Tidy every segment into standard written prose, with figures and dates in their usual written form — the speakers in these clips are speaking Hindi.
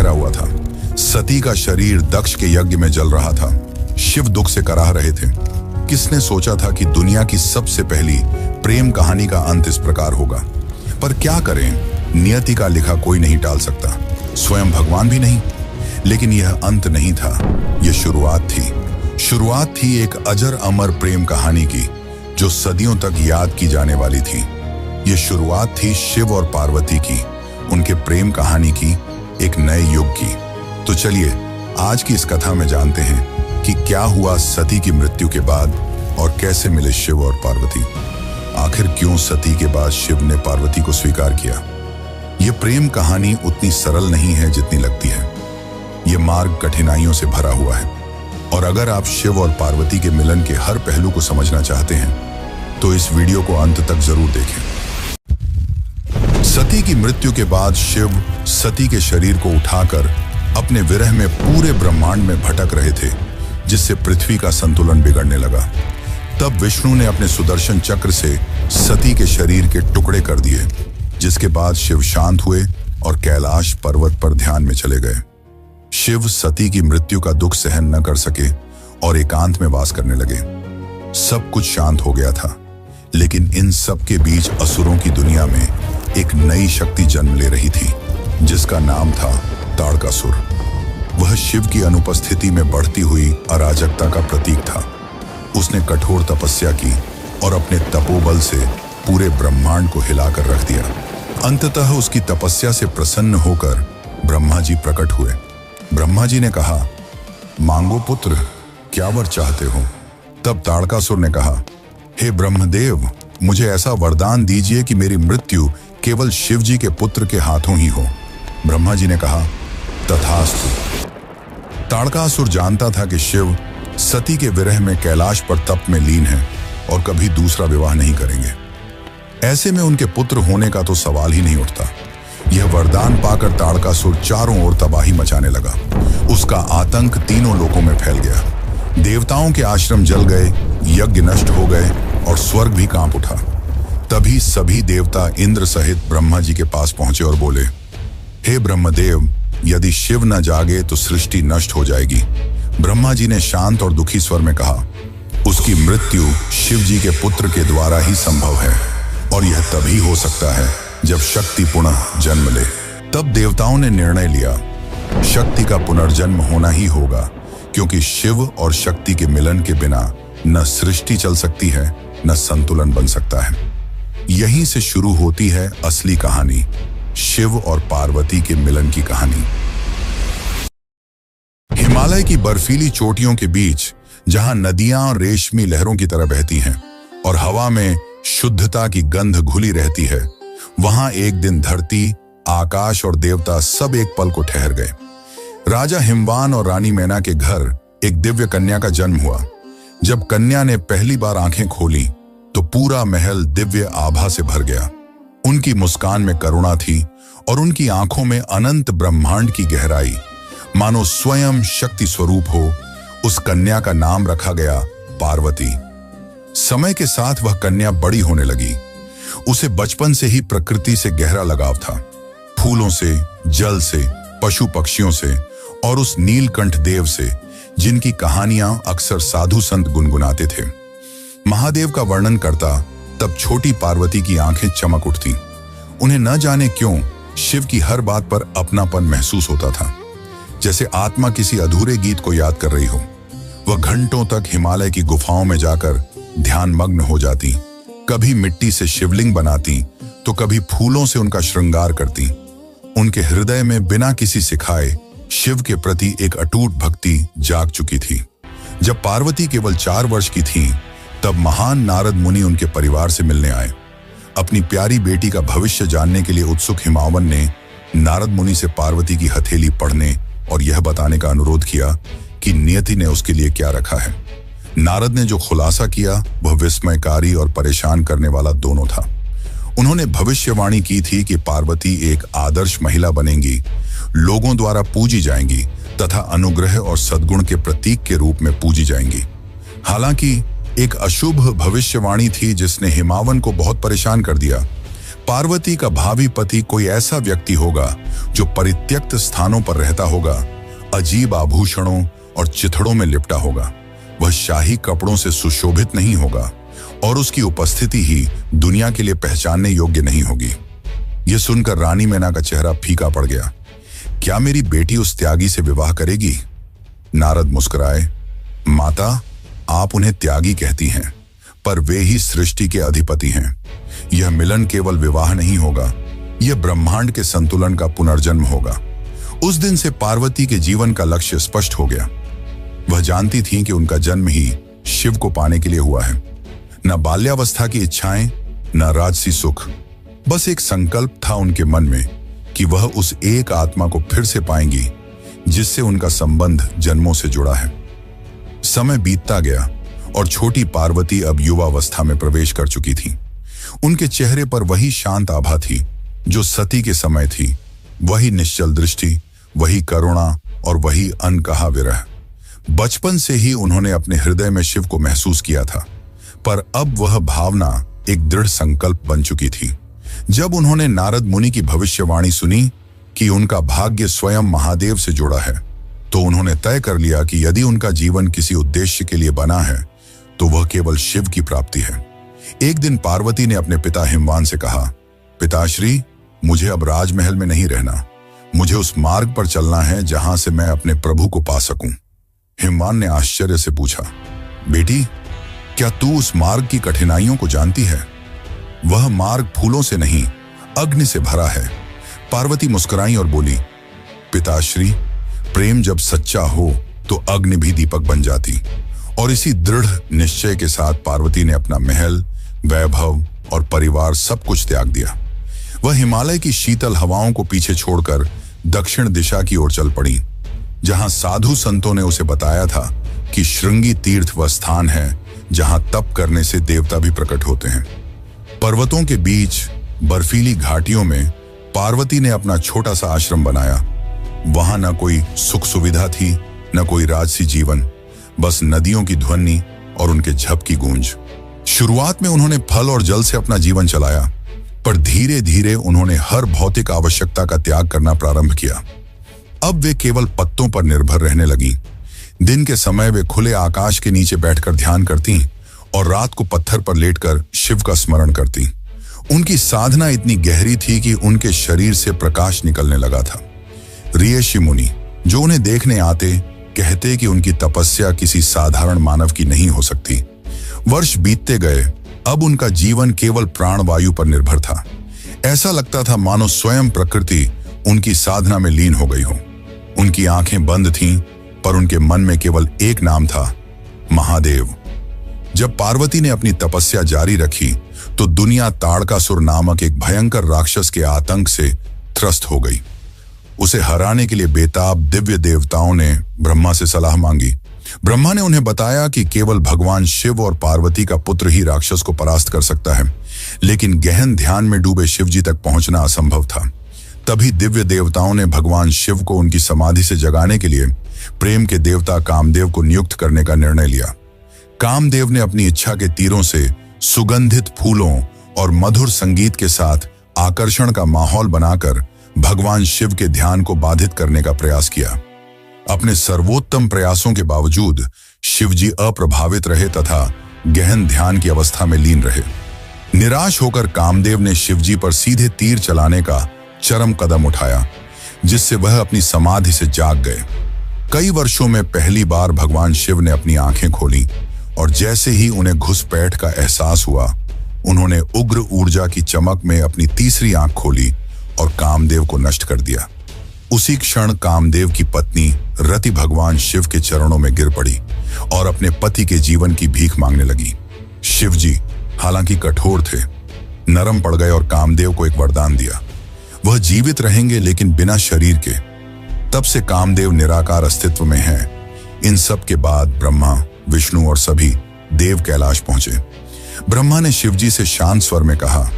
घेरा हुआ था। सती का शरीर दक्ष के यज्ञ में जल रहा था। शिव दुख से कराह रहे थे। किसने सोचा था कि दुनिया की सबसे पहली प्रेम कहानी का अंत इस प्रकार होगा। पर क्या करें, नियति का लिखा कोई नहीं टाल सकता, स्वयं भगवान भी नहीं। लेकिन यह अंत नहीं था, यह शुरुआत थी। शुरुआत थी एक अजर अमर प्रेम कहानी की, जो सदियों तक याद की जाने वाली थी। यह शुरुआत थी शिव और पार्वती की, उनके प्रेम कहानी की, एक नए युग की। तो चलिए आज की इस कथा में जानते हैं कि क्या हुआ सती की मृत्यु के बाद और कैसे मिले शिव और पार्वती। आखिर क्यों सती के बाद शिव ने पार्वती को स्वीकार किया। यह प्रेम कहानी उतनी सरल नहीं है जितनी लगती है। यह मार्ग कठिनाइयों से भरा हुआ है, और अगर आप शिव और पार्वती के मिलन के हर पहलू को समझना चाहते हैं तो इस वीडियो को अंत तक जरूर देखें। सती की मृत्यु के बाद शिव सती के शरीर को उठाकर अपने विरह में पूरे ब्रह्मांड में भटक रहे थे, जिससे पृथ्वी का संतुलन बिगड़ने लगा। तब विष्णु ने अपने सुदर्शन चक्र से सती के शरीर के टुकड़े कर दिए, जिसके बाद शिव शांत हुए और कैलाश पर्वत पर ध्यान में चले गए। शिव सती की मृत्यु का दुख सहन न कर सके और एकांत में वास करने लगे। सब कुछ शांत हो गया था, लेकिन इन सब के बीच असुरों की दुनिया में एक नई शक्ति जन्म ले रही थी, जिसका नाम था ताड़कासुर। वह शिव की अनुपस्थिति में बढ़ती हुई अराजकता का प्रतीक था। उसने कठोर तपस्या की और अपने तपोबल से पूरे ब्रह्मांड को हिलाकर रख दिया। अंततः उसकी तपस्या से प्रसन्न होकर ब्रह्मा जी प्रकट हुए। ब्रह्मा जी ने कहा, मांगो पुत्र, क्या वर चाहते हो। तब ताड़कासुर ने कहा, हे ब्रह्मदेव, मुझे ऐसा वरदान दीजिए कि मेरी मृत्यु केवल शिव जी के पुत्र के हाथों ही हो। ब्रह्मा जी ने कहा, तथास्तु। ताड़कासुर जानता था कि शिव सती के विरह में कैलाश पर तप में लीन है और कभी दूसरा विवाह नहीं करेंगे। ऐसे में उनके पुत्र होने का तो सवाल ही नहीं उठता। यह वरदान पाकर ताड़कासुर चारों ओर तबाही मचाने लगा। उसका आतंक तीनों लोकों में फैल गया। देवताओं के आश्रम जल गए, यज्ञ नष्ट हो गए और स्वर्ग भी कांप उठा। तभी सभी देवता इंद्र सहित ब्रह्मा जी के पास पहुंचे और बोले, हे ब्रह्मदेव, यदि शिव न जागे तो सृष्टि नष्ट हो जाएगी। ब्रह्मा जी ने शांत और दुखी स्वर में कहा, उसकी मृत्यु शिव जी के पुत्र के द्वारा ही संभव है, और यह तभी हो सकता है जब शक्ति पुनः जन्म ले। तब देवताओं ने निर्णय लिया, शक्ति का पुनर्जन्म होना ही होगा, क्योंकि शिव और शक्ति के मिलन के बिना न सृष्टि चल सकती है, न संतुलन बन सकता है। यहीं से शुरू होती है असली कहानी, शिव और पार्वती के मिलन की कहानी। हिमालय की बर्फीली चोटियों के बीच, जहां नदियां रेशमी लहरों की तरह बहती हैं और हवा में शुद्धता की गंध घुली रहती है, वहां एक दिन धरती, आकाश और देवता सब एक पल को ठहर गए। राजा हिमवान और रानी मैना के घर एक दिव्य कन्या का जन्म हुआ। जब कन्या ने पहली बार आंखें खोली तो पूरा महल दिव्य आभा से भर गया। उनकी मुस्कान में करुणा थी और उनकी आंखों में अनंत ब्रह्मांड की गहराई, मानो स्वयं शक्ति स्वरूप हो। उस कन्या का नाम रखा गया पार्वती। समय के साथ वह कन्या बड़ी होने लगी। उसे बचपन से ही प्रकृति से गहरा लगाव था, फूलों से, जल से, पशु पक्षियों से और उस नीलकंठ देव से, जिनकी कहानियां अक्सर साधु संत गुनगुनाते थे। महादेव का वर्णन करता तब छोटी पार्वती की आंखें चमक उठती। उन्हें न जाने क्यों शिव की हर बात पर अपनापन महसूस होता था, जैसे आत्मा किसी अधूरे गीत को याद कर रही हो। वह घंटों तक हिमालय की गुफाओं में जाकर ध्यान मग्न हो जाती। कभी मिट्टी से शिवलिंग बनाती तो कभी फूलों से उनका श्रृंगार करती। उनके हृदय में बिना किसी सिखाए शिव के प्रति एक अटूट भक्ति जाग चुकी थी। जब पार्वती केवल 4 वर्ष की थी, तब महान नारद मुनि उनके परिवार से मिलने आए। अपनी प्यारी बेटी का भविष्य जानने के लिए उत्सुक हिमावन ने नारद मुनि से पार्वती की हथेली पढ़ने और यह बताने का अनुरोध किया कि नियति ने उसके लिए क्या रखा है। नारद ने जो खुलासा किया वह विस्मयकारी और परेशान करने वाला दोनों था। उन्होंने भविष्यवाणी की थी कि पार्वती एक आदर्श महिला बनेंगी, लोगों द्वारा पूजी जाएंगी तथा अनुग्रह और सद्गुण के प्रतीक के रूप में पूजी जाएंगी। हालांकि एक अशुभ भविष्यवाणी थी जिसने हिमावन को बहुत परेशान कर दिया। पार्वती का भावी पति कोई ऐसा व्यक्ति होगा जो परित्यक्त स्थानों पर रहता होगा, अजीब आभूषणों और चिथड़ों में लिपटा होगा। वह शाही कपड़ों से सुशोभित नहीं होगा और उसकी उपस्थिति ही दुनिया के लिए पहचानने योग्य नहीं होगी। यह सुनकर रानी मैना का चेहरा फीका पड़ गया। क्या मेरी बेटी उस त्यागी से विवाह करेगी? नारद मुस्कुराए, माता, आप उन्हें त्यागी कहती हैं, पर वे ही सृष्टि के अधिपति हैं। यह मिलन केवल विवाह नहीं होगा, यह ब्रह्मांड के संतुलन का पुनर्जन्म होगा। उस दिन से पार्वती के जीवन का लक्ष्य स्पष्ट हो गया। वह जानती थी कि उनका जन्म ही शिव को पाने के लिए हुआ है। न बाल्यावस्था की इच्छाएं, न राजसी सुख, बस एक संकल्प था उनके मन में कि वह उस एक आत्मा को फिर से पाएंगी जिससे उनका संबंध जन्मों से जुड़ा है। समय बीतता गया और छोटी पार्वती अब युवावस्था में प्रवेश कर चुकी थी। उनके चेहरे पर वही शांत आभा थी जो सती के समय थी, वही निश्चल दृष्टि, वही करुणा और वही अनकहा विरह। बचपन से ही उन्होंने अपने हृदय में शिव को महसूस किया था, पर अब वह भावना एक दृढ़ संकल्प बन चुकी थी। जब उन्होंने नारद मुनि की भविष्यवाणी सुनी कि उनका भाग्य स्वयं महादेव से जुड़ा है, तो उन्होंने तय कर लिया कि यदि उनका जीवन किसी उद्देश्य के लिए बना है तो वह केवल शिव की प्राप्ति है। एक दिन पार्वती ने अपने पिता हिमवान से कहा, पिताश्री, मुझे अब राजमहल में नहीं रहना, मुझे उस मार्ग पर चलना है जहां से मैं अपने प्रभु को पा सकूं। हिमवान ने आश्चर्य से पूछा, बेटी, क्या तू उस मार्ग की कठिनाइयों को जानती है? वह मार्ग फूलों से नहीं, अग्नि से भरा है। पार्वती मुस्कुराई और बोली, पिताश्री, प्रेम जब सच्चा हो तो अग्नि भी दीपक बन जाती। और इसी दृढ़ निश्चय के साथ पार्वती ने अपना महल, वैभव और परिवार सब त्याग दिया। वह हिमालय की शीतल हवाओं को पीछे छोड़कर दक्षिण दिशा की ओर चल पड़ी, जहां साधु संतों ने उसे बताया था कि श्रृंगी तीर्थ वह स्थान है जहां तप करने से देवता भी प्रकट होते हैं। पर्वतों के बीच बर्फीली घाटियों में पार्वती ने अपना छोटा सा आश्रम बनाया। वहां न कोई सुख सुविधा थी, न कोई राजसी जीवन, बस नदियों की ध्वनि और उनके झप की गूंज। शुरुआत में उन्होंने फल और जल से अपना जीवन चलाया, पर धीरे धीरे उन्होंने हर भौतिक आवश्यकता का त्याग करना प्रारंभ किया। अब वे केवल पत्तों पर निर्भर रहने लगी। दिन के समय वे खुले आकाश के नीचे बैठकर ध्यान करती और रात को पत्थर पर लेटकर शिव का स्मरण करती। उनकी साधना इतनी गहरी थी कि उनके शरीर से प्रकाश निकलने लगा था। ऋषि मुनि जो उन्हें देखने आते कहते कि उनकी तपस्या किसी साधारण मानव की नहीं हो सकती। वर्ष बीतते गए, अब उनका जीवन केवल प्राणवायु पर निर्भर था। ऐसा लगता था मानो स्वयं प्रकृति उनकी साधना में लीन हो गई हो। उनकी आंखें बंद थीं, पर उनके मन में केवल एक नाम था, महादेव। जब पार्वती ने अपनी तपस्या जारी रखी तो दुनिया ताड़कासुर नामक एक भयंकर राक्षस के आतंक से त्रस्त हो गई। उसे हराने के लिए बेताब दिव्य देवताओं ने ब्रह्मा से सलाह मांगी। ब्रह्मा ने उन्हें बताया कि केवल भगवान शिव और पार्वती का पुत्र ही राक्षस को परास्त कर सकता है, लेकिन गहन ध्यान में डूबे शिवजी तक पहुंचना असंभव था। तभी दिव्य देवताओं ने भगवान शिव को उनकी समाधि से जगाने के लिए प्रेम के देवता कामदेव को नियुक्त करने का निर्णय लिया। कामदेव ने अपनी इच्छा के तीरों से सुगंधित फूलों और मधुर संगीत के साथ आकर्षण का माहौल बनाकर भगवान शिव के ध्यान को बाधित करने का प्रयास किया। अपने सर्वोत्तम प्रयासों के बावजूद शिवजी अप्रभावित रहे तथा गहन ध्यान की अवस्था में लीन रहे। निराश होकर कामदेव ने शिवजी पर सीधे तीर चलाने का चरम कदम उठाया, जिससे वह अपनी समाधि से जाग गए। कई वर्षों में पहली बार भगवान शिव ने अपनी आंखें खोली और जैसे ही उन्हें घुसपैठ का एहसास हुआ, उन्होंने उग्र ऊर्जा की चमक में अपनी तीसरी आंख खोली और कामदेव को नष्ट कर दिया। उसी क्षण कामदेव की पत्नी रति भगवान शिव के चरणों में गिर पड़ी और अपने पति के जीवन की भीख मांगने लगी। शिवजी हालांकि कठोर थे, नरम पड़ गए और कामदेव को एक वरदान दिया, वह जीवित रहेंगे लेकिन बिना शरीर के। तब से कामदेव निराकार अस्तित्व में हैं। इन सब के बाद ब्रह्मा, विष्णु और सभी देव कैलाश पहुंचे। ब्रह्मा ने शिवजी से शांत स्वर में कहा,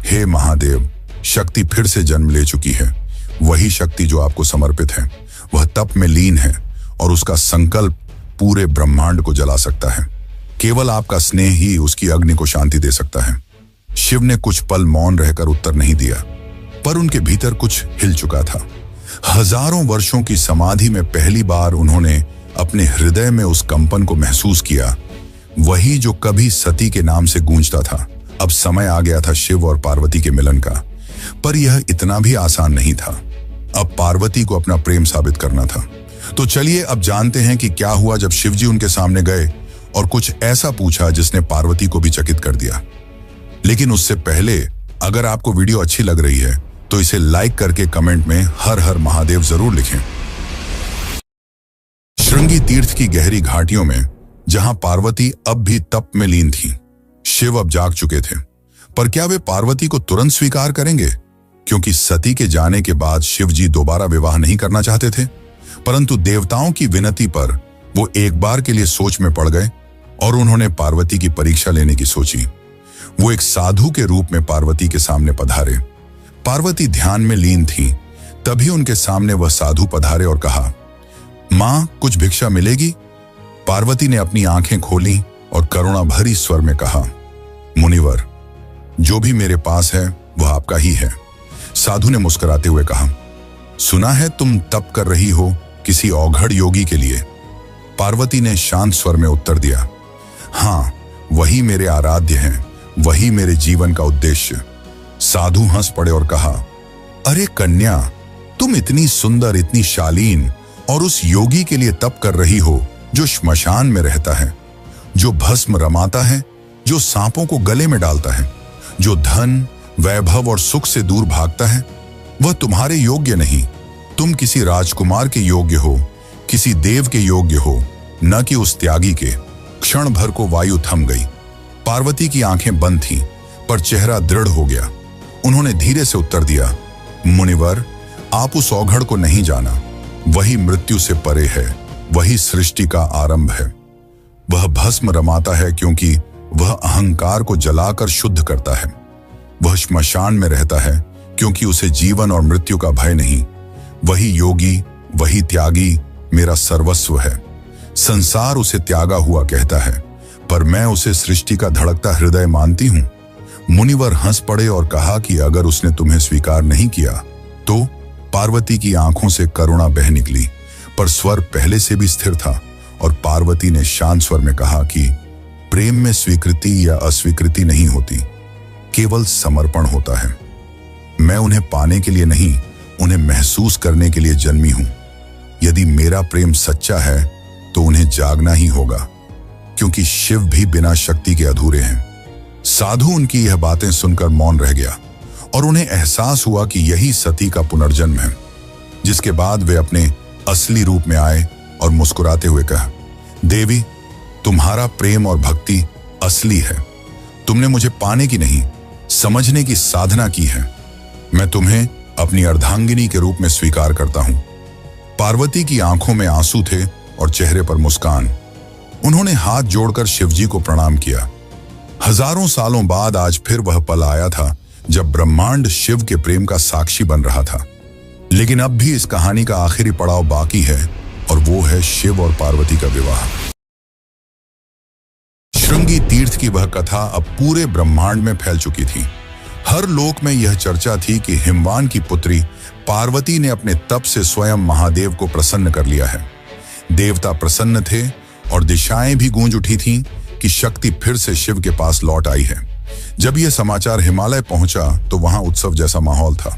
हे महादेव, शक्ति फिर से जन्म ले चुकी है। वही शक्ति जो आपको समर्पित है, वह तप में लीन है और उसका संकल्प पूरे ब्रह्मांड को जला सकता है। केवल आपका स्नेह ही उसकी अग्नि को शांति दे सकता है। शिव ने कुछ पल मौन रहकर उत्तर नहीं दिया, पर उनके भीतर कुछ हिल चुका था। हजारों वर्षों की समाधि में पहली बार उन्होंने अपने हृदय में उस कंपन को महसूस किया, वही जो कभी सती के नाम से गूंजता था। अब समय आ गया था शिव और पार्वती के मिलन का, पर यह इतना भी आसान नहीं था। अब पार्वती को अपना प्रेम साबित करना था। तो चलिए अब जानते हैं कि क्या हुआ जब शिवजी उनके सामने गए और कुछ ऐसा पूछा जिसने पार्वती को भी चकित कर दिया। लेकिन उससे पहले अगर आपको वीडियो अच्छी लग रही है तो इसे लाइक करके कमेंट में हर हर महादेव जरूर लिखें। श्रृंगी तीर्थ की गहरी घाटियों में जहां पार्वती अब भी तप में लीन थी, शिव अब जाग चुके थे। पर क्या वे पार्वती को तुरंत स्वीकार करेंगे? क्योंकि सती के जाने के बाद शिव जी दोबारा विवाह नहीं करना चाहते थे, परंतु देवताओं की विनती पर वो एक बार के लिए सोच में पड़ गए और उन्होंने पार्वती की परीक्षा लेने की सोची। वो एक साधु के रूप में पार्वती के सामने पधारे। पार्वती ध्यान में लीन थी, तभी उनके सामने वह साधु पधारे और कहा, मां, कुछ भिक्षा मिलेगी? पार्वती ने अपनी आंखें खोली और करुणा भरी स्वर में कहा, मुनिवर, जो भी मेरे पास है वह आपका ही है। साधु ने मुस्कुराते हुए कहा, सुना है तुम तप कर रही हो किसी औघड़ योगी के लिए। पार्वती ने शांत स्वर में उत्तर दिया, हाँ, वही मेरे आराध्य हैं, वही मेरे जीवन का उद्देश्य। साधु हंस पड़े और कहा, अरे कन्या, तुम इतनी सुंदर, इतनी शालीन और उस योगी के लिए तप कर रही हो जो श्मशान में रहता है, जो भस्म रमाता है, जो सांपों को गले में डालता है, जो धन, वैभव और सुख से दूर भागता है। वह तुम्हारे योग्य नहीं। तुम किसी राजकुमार के योग्य हो, किसी देव के योग्य हो, न कि उस त्यागी के। क्षण भर को वायु थम गई। पार्वती की आंखें बंद थीं, पर चेहरा दृढ़ हो गया। उन्होंने धीरे से उत्तर दिया, मुनिवर, आप उस औघड़ को नहीं जाना। वही मृत्यु से परे है, वही सृष्टि का आरंभ है। वह भस्म रमाता है क्योंकि वह अहंकार को जलाकर शुद्ध करता है। वह श्मशान में रहता है क्योंकि उसे जीवन और मृत्यु का भय नहीं। वही योगी, वही त्यागी मेरा सर्वस्व है। संसार उसे त्यागा हुआ कहता है, पर मैं उसे सृष्टि का धड़कता हृदय मानती हूं। मुनिवर हंस पड़े और कहा कि अगर उसने तुम्हें स्वीकार नहीं किया तो? पार्वती की आंखों से करुणा बह निकली, पर स्वर पहले से भी स्थिर था और पार्वती ने शांत स्वर में कहा कि प्रेम में स्वीकृति या अस्वीकृति नहीं होती, केवल समर्पण होता है। मैं उन्हें पाने के लिए नहीं, उन्हें महसूस करने के लिए जन्मी हूं। यदि मेरा प्रेम सच्चा है तो उन्हें जागना ही होगा, क्योंकि शिव भी बिना शक्ति के अधूरे हैं। साधु उनकी यह बातें सुनकर मौन रह गया और उन्हें एहसास हुआ कि यही सती का पुनर्जन्म है। जिसके बाद वे अपने असली रूप में आए और मुस्कुराते हुए कहा, देवी, तुम्हारा प्रेम और भक्ति असली है। तुमने मुझे पाने की नहीं, समझने की साधना की है। मैं तुम्हें अपनी अर्धांगिनी के रूप में स्वीकार करता हूं। पार्वती की आंखों में आंसू थे और चेहरे पर मुस्कान। उन्होंने हाथ जोड़कर शिवजी को प्रणाम किया। हजारों सालों बाद आज फिर वह पल आया था जब ब्रह्मांड शिव के प्रेम का साक्षी बन रहा था। लेकिन अब भी इस कहानी का आखिरी पड़ाव बाकी है और वो है शिव और पार्वती का विवाह। श्रृंगी तीर्थ की वह कथा अब पूरे ब्रह्मांड में फैल चुकी थी। हर लोक में यह चर्चा थी कि हिमवान की पुत्री पार्वती ने अपने तप से स्वयं महादेव को प्रसन्न कर लिया है। देवता प्रसन्न थे और दिशाएं भी गूंज उठी थीं कि शक्ति फिर से शिव के पास लौट आई है। जब यह समाचार हिमालय पहुंचा तो वहां उत्सव जैसा माहौल था,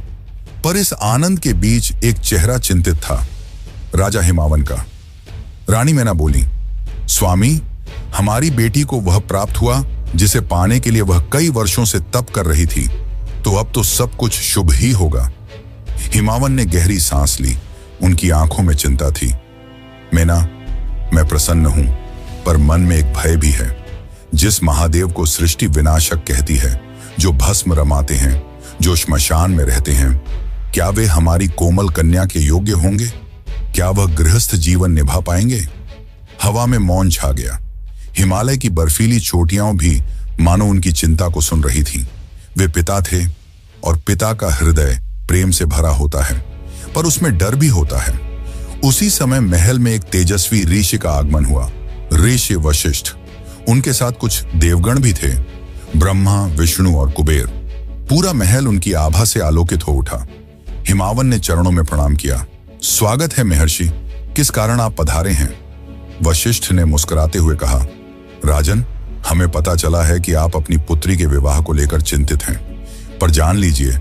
पर इस आनंद के बीच एक चेहरा चिंतित था, राजा हिमावन का। रानी मैना बोली, स्वामी, हमारी बेटी को वह प्राप्त हुआ जिसे पाने के लिए वह कई वर्षों से तप कर रही थी, तो अब तो सब कुछ शुभ ही होगा। हिमावन ने गहरी सांस ली। उनकी आंखों में चिंता थी। मैना, मैं प्रसन्न हूं, पर मन में एक भय भी है। जिस महादेव को सृष्टि विनाशक कहती है, जो भस्म रमाते हैं, जो श्मशान में रहते हैं, क्या वे हमारी कोमल कन्या के योग्य होंगे? क्या वह गृहस्थ जीवन निभा पाएंगे? हवा में मौन छा गया। हिमालय की बर्फीली चोटियां भी मानो उनकी चिंता को सुन रही थीं। वे पिता थे और पिता का हृदय प्रेम से भरा होता है, पर उसमें डर भी होता है। उसी समय महल में एक तेजस्वी ऋषि का आगमन हुआ, ऋषि वशिष्ठ। उनके साथ कुछ देवगण भी थे। ब्रह्मा, विष्णु और कुबेर, पूरा महल उनकी आभा से आलोकित हो उठा। हिमावन ने चरणों में प्रणाम किया। स्वागत है महर्षि, किस कारण आप पधारे हैं? वशिष्ठ ने मुस्कुराते हुए कहा, राजन, हमें पता चला है कि आप अपनी पुत्री के विवाह को लेकर चिंतित हैं, पर जान लीजिए,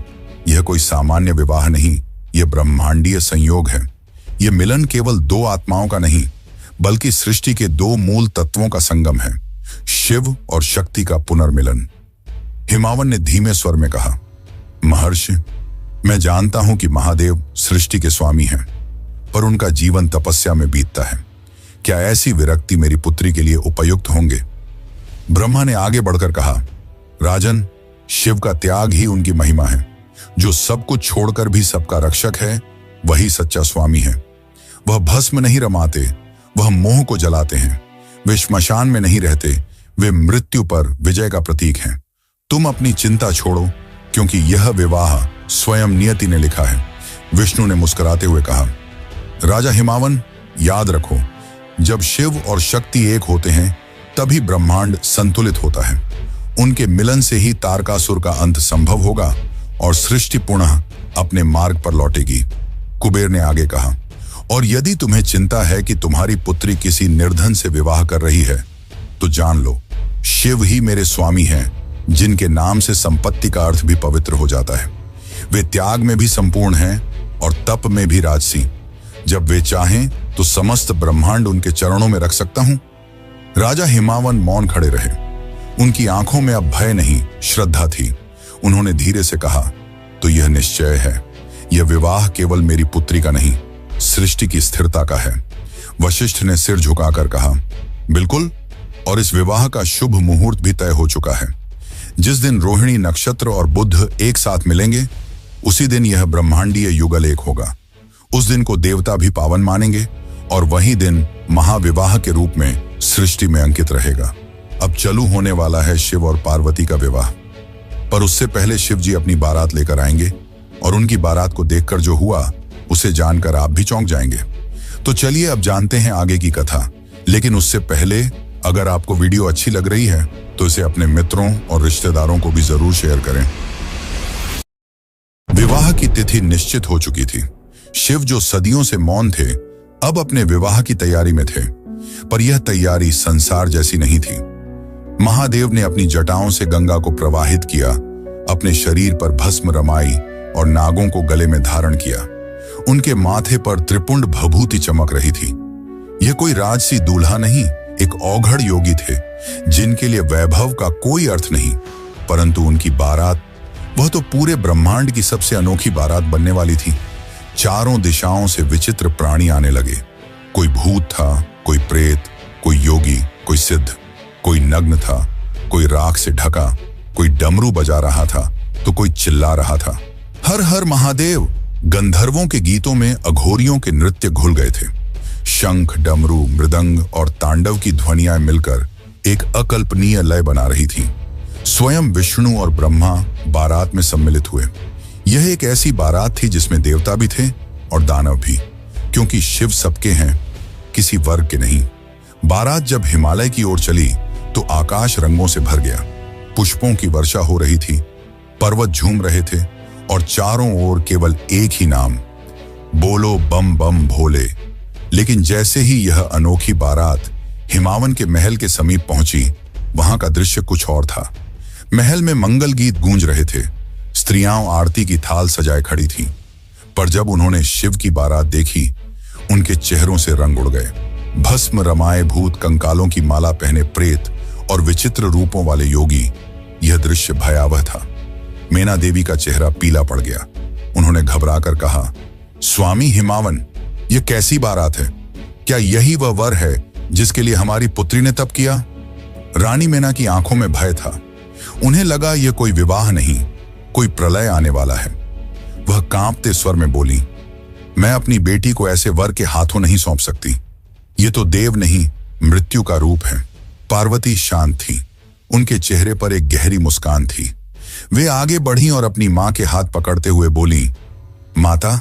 यह कोई सामान्य विवाह नहीं, यह ब्रह्मांडीय संयोग है। यह मिलन केवल दो आत्माओं का नहीं, बल्कि सृष्टि के दो मूल तत्वों का संगम है, शिव और शक्ति का पुनर्मिलन। हिमावन ने धीमे स्वर में कहा, महर्षि, मैं जानता हूं कि महादेव सृष्टि के स्वामी हैं, पर उनका जीवन तपस्या में बीतता है। क्या ऐसी विरक्ति मेरी पुत्री के लिए उपयुक्त होंगे? ब्रह्मा ने आगे बढ़कर कहा, राजन, शिव का त्याग ही उनकी महिमा है। जो सब कुछ छोड़कर भी सबका रक्षक है, वही सच्चा स्वामी है। वह भस्म नहीं रमाते, वह मोह को जलाते हैं। वे श्मशान में नहीं रहते, वे मृत्यु पर विजय का प्रतीक हैं। तुम अपनी चिंता छोड़ो, क्योंकि यह विवाह स्वयं नियति ने लिखा है। विष्णु ने मुस्कुराते हुए कहा, राजा हिमावन, याद रखो, जब शिव और शक्ति एक होते हैं तभी ब्रह्मांड संतुलित होता है। उनके मिलन से ही तारकासुर का अंत संभव होगा और सृष्टि पुनः अपने मार्ग पर लौटेगी। कुबेर ने आगे कहा, और यदि तुम्हें चिंता है कि तुम्हारी पुत्री किसी निर्धन से विवाह कर रही है, तो जान लो, शिव ही मेरे स्वामी हैं, जिनके नाम से संपत्ति का अर्थ भी पवित्र हो जाता है। वे त्याग में भी संपूर्ण हैं और तप में भी राजसी। जब वे चाहें तो समस्त ब्रह्मांड उनके चरणों में रख सकता हूं। राजा हिमावन मौन खड़े रहे। उनकी आंखों में अब भय नहीं, श्रद्धा थी। उन्होंने धीरे से कहा, तो यह निश्चय है, यह विवाह केवल मेरी पुत्री का नहीं, सृष्टि की स्थिरता का है। वशिष्ठ ने सिर झुकाकर कहा, बिल्कुल, और इस विवाह का शुभ मुहूर्त भी तय हो चुका है। जिस दिन रोहिणी नक्षत्र और बुध एक साथ मिलेंगे, उसी दिन यह ब्रह्मांडीय युगल एक होगा। उस दिन को देवता भी पावन मानेंगे और वही दिन महाविवाह के रूप में सृष्टि में अंकित रहेगा। अब चालू होने वाला है शिव और पार्वती का विवाह, पर उससे पहले शिव जी अपनी बारात लेकर आएंगे और उनकी बारात को देखकर जो हुआ उसे जानकर आप भी चौंक जाएंगे। तो चलिए अब जानते हैं आगे की कथा। लेकिन उससे पहले अगर आपको वीडियो अच्छी लग रही है तो इसे अपने मित्रों और रिश्तेदारों को भी जरूर शेयर करें। विवाह की तिथि निश्चित हो चुकी थी। शिव जो सदियों से मौन थे, अब अपने विवाह की तैयारी में थे, पर यह तैयारी संसार जैसी नहीं थी। महादेव ने अपनी जटाओं से गंगा को प्रवाहित किया, अपने शरीर पर भस्म रमाई और नागों को गले में धारण किया। उनके माथे पर त्रिपुंड भभूति चमक रही थी। यह कोई राजसी दूल्हा नहीं, एक औघड़ योगी थे, जिनके लिए वैभव का कोई अर्थ नहीं, परंतु उनकी बारात, वह तो पूरे ब्रह्मांड की सबसे अनोखी बारात बनने वाली थी। चारों दिशाओं से विचित्र प्राणी आने लगे। कोई भूत था, कोई प्रेत, कोई योगी, कोई सिद्ध, कोई नग्न था, कोई राख से ढका, कोई डमरू बजा रहा था तो कोई चिल्ला रहा था, हर हर महादेव। गंधर्वों के गीतों में अघोरियों के नृत्य घुल गए थे। शंख, डमरू, मृदंग और तांडव की ध्वनियां मिलकर एक अकल्पनीय लय बना रही थी। स्वयं विष्णु और ब्रह्मा बारात में सम्मिलित हुए। यह एक ऐसी बारात थी जिसमें देवता भी थे और दानव भी, क्योंकि शिव सबके हैं, किसी वर्ग के नहीं। बारात जब हिमालय की ओर चली तो आकाश रंगों से भर गया। पुष्पों की वर्षा हो रही थी, पर्वत झूम रहे थे और चारों ओर केवल एक ही नाम, बोलो बम बम भोले। लेकिन जैसे ही यह अनोखी बारात हिमावन के महल के समीप पहुंची, वहां का दृश्य कुछ और था। महल में मंगल गीत गूंज रहे थे, स्त्रियां आरती की थाल सजाए खड़ी थीं। पर जब उन्होंने शिव की बारात देखी, उनके चेहरों से रंग उड़ गए। भस्म रमाए भूत, कंकालों की माला पहने प्रेत और विचित्र रूपों वाले योगी, यह दृश्य भयावह था। मेना देवी का चेहरा पीला पड़ गया। उन्होंने घबराकर कहा, स्वामी हिमावन, यह कैसी बारात है? क्या यही वह वर है जिसके लिए हमारी पुत्री ने तप किया? रानी मेना की आंखों में भय था। उन्हें लगा यह कोई विवाह नहीं, कोई प्रलय आने वाला है। वह कांपते स्वर में बोली, मैं अपनी बेटी को ऐसे वर के हाथों नहीं सौंप सकती। ये तो देव नहीं, मृत्यु का रूप है। पार्वती शांत थी, उनके चेहरे पर एक गहरी मुस्कान थी। वे आगे बढ़ी और अपनी मां के हाथ पकड़ते हुए बोली, माता,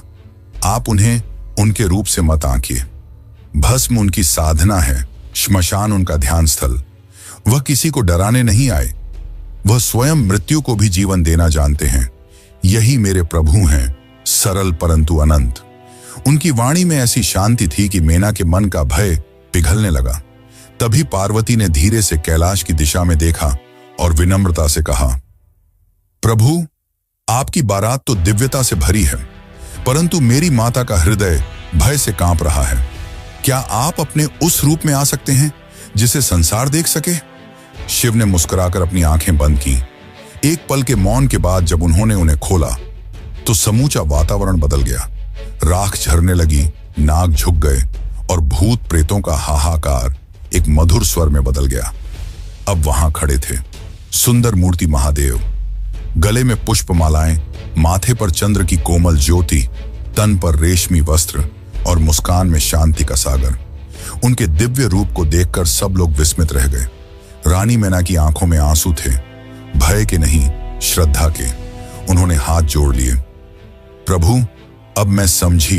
आप उन्हें उनके रूप से मत आंकिए। भस्म उनकी साधना है, श्मशान उनका ध्यान स्थल। वह किसी को डराने नहीं आए, वह स्वयं मृत्यु को भी जीवन देना जानते हैं। यही मेरे प्रभु हैं, सरल परंतु अनंत। उनकी वाणी में ऐसी शांति थी कि मेना के मन का भय पिघलने लगा। तभी पार्वती ने धीरे से कैलाश की दिशा में देखा और विनम्रता से कहा, प्रभु, आपकी बारात तो दिव्यता से भरी है, परंतु मेरी माता का हृदय भय से कांप रहा है। क्या आप अपने उस रूप में आ सकते हैं जिसे संसार देख सके? शिव ने मुस्कुराकर अपनी आंखें बंद की। एक पल के मौन के बाद जब उन्होंने उन्हें खोला तो समूचा वातावरण बदल गया। राख झरने लगी, नाग झुक गए और भूत प्रेतों का हाहाकार एक मधुर स्वर में बदल गया। अब वहां खड़े थे सुंदर मूर्ति महादेव, गले में पुष्पमालाएं, माथे पर चंद्र की कोमल ज्योति, तन पर रेशमी वस्त्र और मुस्कान में शांति का सागर। उनके दिव्य रूप को देखकर सब लोग विस्मित रह गए। रानी मैना की आंखों में आंसू थे, भय के नहीं, श्रद्धा के। उन्होंने हाथ जोड़ लिए। प्रभु, अब मैं समझी,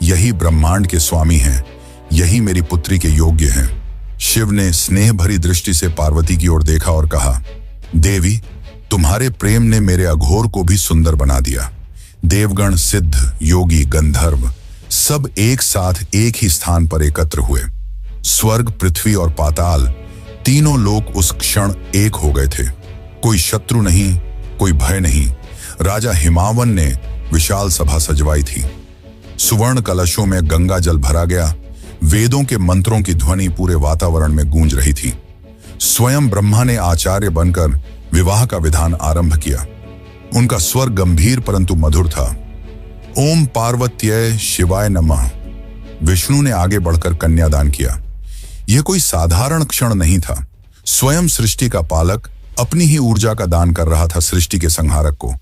यही ब्रह्मांड के स्वामी हैं, यही मेरी पुत्री के योग्य हैं। शिव ने स्नेह भरी दृष्टि से पार्वती की ओर देखा और कहा, देवी, तुम्हारे प्रेम ने मेरे अघोर को भी सुंदर बना दिया। देवगण, सिद्ध, योगी, गंधर्व सब एक साथ एक ही स्थान पर एकत्र हुए। स्वर्ग, पृथ्वी और पाताल तीनों लोग उस क्षण एक हो गए थे। कोई शत्रु नहीं, कोई भय नहीं। राजा हिमावन ने विशाल सभा सजवाई थी। सुवर्ण कलशों में गंगा जल भरा गया। वेदों के मंत्रों की ध्वनि पूरे वातावरण में गूंज रही थी। स्वयं ब्रह्मा ने आचार्य बनकर विवाह का विधान आरंभ किया। उनका स्वर गंभीर परंतु मधुर था। ओम पार्वत्यै शिवाय नमः। विष्णु ने आगे बढ़कर कन्यादान किया। यह कोई साधारण क्षण नहीं था। स्वयं सृष्टि का पालक अपनी ही ऊर्जा का दान कर रहा था सृष्टि के संहारक को,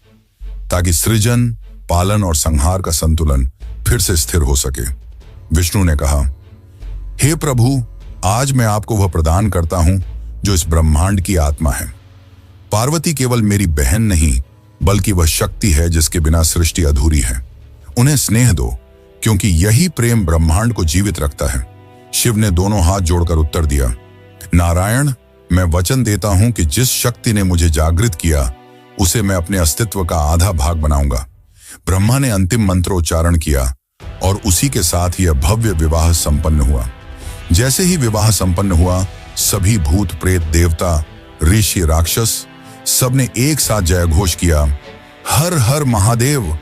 ताकि सृजन, पालन और संहार का संतुलन फिर से स्थिर हो सके। विष्णु ने कहा, हे प्रभु, आज मैं आपको वह प्रदान करता हूं जो इस ब्रह्मांड की आत्मा है। पार्वती केवल मेरी बहन नहीं, बल्कि वह शक्ति है जिसके बिना सृष्टि अधूरी है। उन्हें स्नेह दो, क्योंकि यही प्रेम ब्रह्मांड को जीवित रखता है। शिव ने दोनों हाथ जोड़कर उत्तर दिया, नारायण, मैं वचन देता हूं कि जिस शक्ति ने मुझे जागृत किया उसे मैं अपने अस्तित्व का आधा भाग बनाऊंगा। ब्रह्मा ने अंतिम मंत्रोच्चारण किया और उसी के साथ यह भव्य विवाह संपन्न हुआ। जैसे ही विवाह संपन्न हुआ, सभी भूत, प्रेत, देवता, ऋषि, राक्षस सबने एक साथ जयघोष किया, हर हर महादेव।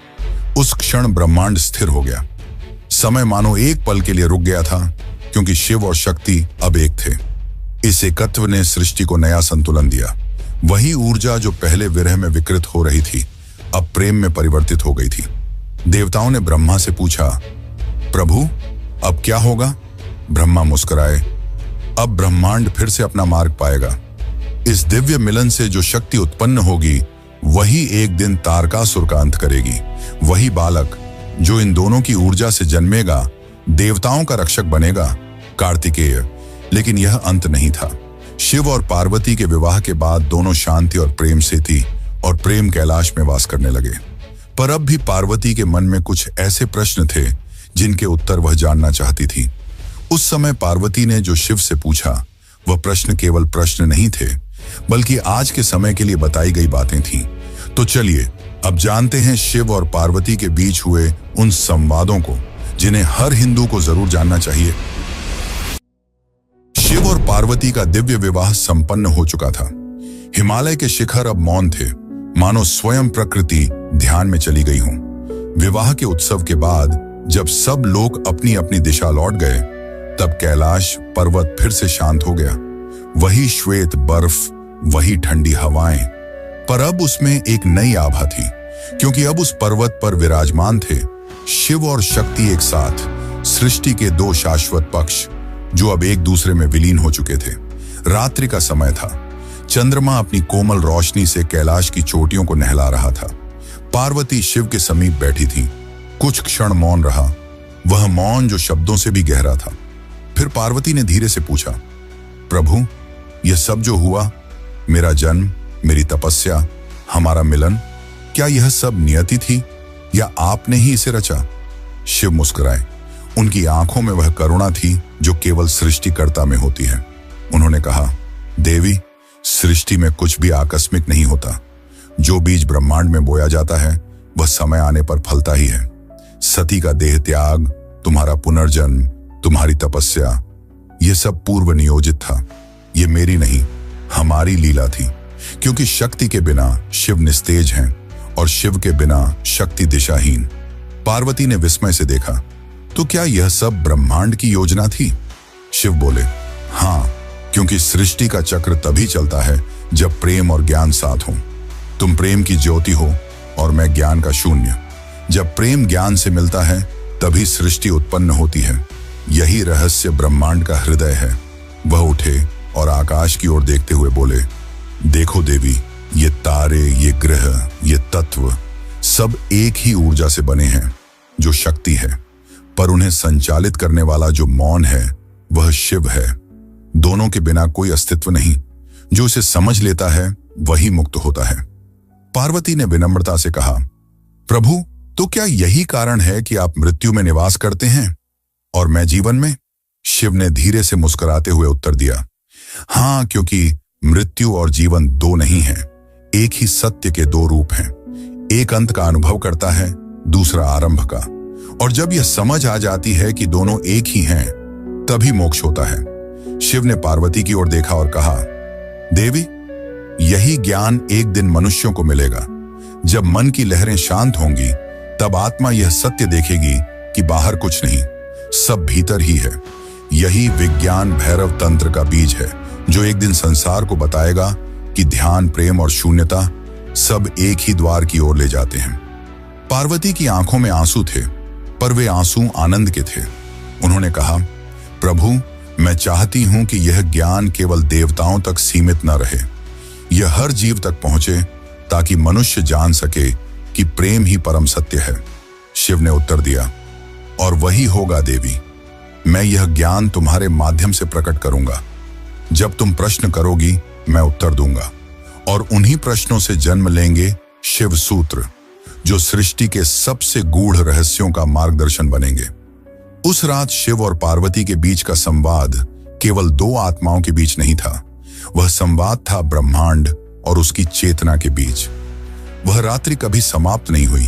उस क्षण ब्रह्मांड स्थिर हो गया। समय मानो एक पल के लिए रुक गया था, क्योंकि शिव और शक्ति अब एक थे। इस एकत्व ने सृष्टि को नया संतुलन दिया। वही ऊर्जा जो पहले विरह में विकृत हो रही थी, अब प्रेम में परिवर्तित हो गई थी। देवताओं ने ब्रह्मा से पूछा, प्रभु, अब क्या होगा? ब्रह्मा मुस्कुराए, अब ब्रह्मांड फिर से अपना मार्ग पाएगा। इस दिव्य मिलन से जो शक्ति उत्पन्न होगी, वही एक दिन तारकासुर का अंत करेगी। वही बालक जो इन दोनों की ऊर्जा से जन्मेगा, देवताओं का रक्षक बनेगा, कार्तिकेय। लेकिन यह अंत नहीं था। शिव और पार्वती के विवाह के बाद दोनों शांति और प्रेम से थी और प्रेम कैलाश में वास करने लगे। पर अब भी पार्वती के मन में कुछ ऐसे प्रश्न थे जिनके उत्तर वह जानना चाहती थी। उस समय पार्वती ने जो शिव से पूछा, वह प्रश्न केवल प्रश्न नहीं थे, बल्कि आज के समय के लिए बताई गई बातें थीं। तो चलिए अब जानते हैं शिव और पार्वती के बीच हुए उन संवादों को, जिन्हें हर हिंदू को जरूर जानना चाहिए। शिव और पार्वती का दिव्य विवाह संपन्न हो चुका था। हिमालय के शिखर अब मौन थे, मानो स्वयं प्रकृति ध्यान में चली गई हो। विवाह के उत्सव के बाद जब सब लोग अपनी अपनी दिशा लौट गए, तब कैलाश पर्वत फिर से शांत हो गया। वही श्वेत बर्फ, वही ठंडी हवाएं, पर अब उसमें एक नई आभा थी, क्योंकि अब उस पर्वत पर विराजमान थे शिव और शक्ति एक साथ, सृष्टि के दो शाश्वत पक्ष जो अब एक दूसरे में विलीन हो चुके थे। रात्रि का समय था। चंद्रमा अपनी कोमल रोशनी से कैलाश की चोटियों को नहला रहा था। पार्वती शिव के समीप बैठी थी। कुछ क्षण मौन रहा, वह मौन जो शब्दों से भी गहरा था। फिर पार्वती ने धीरे से पूछा, प्रभु, यह सब जो हुआ, मेरा जन्म, मेरी तपस्या, हमारा मिलन, क्या यह सब नियति थी या आपने ही इसे रचा? शिव मुस्कुराए। उनकी आंखों में वह करुणा थी जो केवल सृष्टिकर्ता में होती है। उन्होंने कहा, देवी, सृष्टि में कुछ भी आकस्मिक नहीं होता। जो बीज ब्रह्मांड में बोया जाता है वह समय आने पर फलता ही है। सती का देह त्याग, तुम्हारा पुनर्जन्म, तुम्हारी तपस्या, यह सब पूर्व नियोजित था। ये मेरी नहीं, हमारी लीला थी। क्योंकि शक्ति के बिना शिव निस्तेज हैं और शिव के बिना शक्ति दिशाहीन। पार्वती ने विस्मय से देखा, तो क्या यह सब ब्रह्मांड की योजना थी? शिव बोले, हाँ, क्योंकि सृष्टि का चक्र तभी चलता है जब प्रेम और ज्ञान साथ हो। तुम प्रेम की ज्योति हो और मैं ज्ञान का शून्य। जब प्रेम ज्ञान से मिलता है तभी सृष्टि उत्पन्न होती है। यही रहस्य ब्रह्मांड का हृदय है। वह उठे और आकाश की ओर देखते हुए बोले, देखो देवी, ये तारे, ये ग्रह, ये तत्व सब एक ही ऊर्जा से बने हैं जो शक्ति है, पर उन्हें संचालित करने वाला जो मौन है वह शिव है। दोनों के बिना कोई अस्तित्व नहीं। जो इसे समझ लेता है वही मुक्त होता है। पार्वती ने विनम्रता से कहा, प्रभु, तो क्या यही कारण है कि आप मृत्यु में निवास करते हैं और मैं जीवन में? शिव ने धीरे से मुस्कुराते हुए उत्तर दिया, हाँ, क्योंकि मृत्यु और जीवन दो नहीं हैं, एक ही सत्य के दो रूप हैं। एक अंत का अनुभव करता है, दूसरा आरंभ का। और जब यह समझ आ जाती है कि दोनों एक ही हैं, तभी मोक्ष होता है। शिव ने पार्वती की ओर देखा और कहा, देवी, यही ज्ञान एक दिन मनुष्यों को मिलेगा। जब मन की लहरें शांत होंगी तब आत्मा यह सत्य देखेगी कि बाहर कुछ नहीं, सब भीतर ही है। यही विज्ञान भैरव तंत्र का बीज है जो एक दिन संसार को बताएगा कि ध्यान, प्रेम और शून्यता सब एक ही द्वार की ओर ले जाते हैं। पार्वती की आंखों में आंसू थे, पर वे आंसू आनंद के थे। उन्होंने कहा, प्रभु, मैं चाहती हूं कि यह ज्ञान केवल देवताओं तक सीमित न रहे, यह हर जीव तक पहुंचे, ताकि मनुष्य जान सके कि प्रेम ही परम सत्य है। शिव ने उत्तर दिया, और वही होगा देवी। मैं यह ज्ञान तुम्हारे माध्यम से प्रकट करूंगा। जब तुम प्रश्न करोगी मैं उत्तर दूंगा, और उन्हीं प्रश्नों से जन्म लेंगे शिव सूत्र, जो सृष्टि के सबसे गूढ़ रहस्यों का मार्गदर्शन बनेंगे। उस रात शिव और पार्वती के बीच का संवाद केवल दो आत्माओं के बीच नहीं था, वह संवाद था ब्रह्मांड और उसकी चेतना के बीच। वह रात्रि कभी समाप्त नहीं हुई,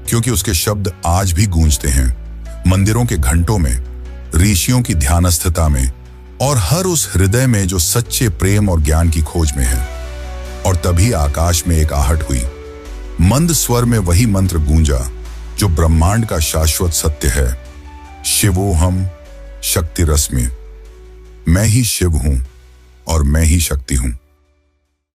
क्योंकि उसके शब्द आज भी गूंजते हैं, मंदिरों के घंटों में, ऋषियों की ध्यानस्थता में, और हर उस हृदय में जो सच्चे प्रेम और ज्ञान की खोज में है। और तभी आकाश में एक आहट हुई। मंद स्वर में वही मंत्र गूंजा जो ब्रह्मांड का शाश्वत सत्य है, शिवोहम शक्ति रश्मि। मैं ही शिव हूं और मैं ही शक्ति हूं।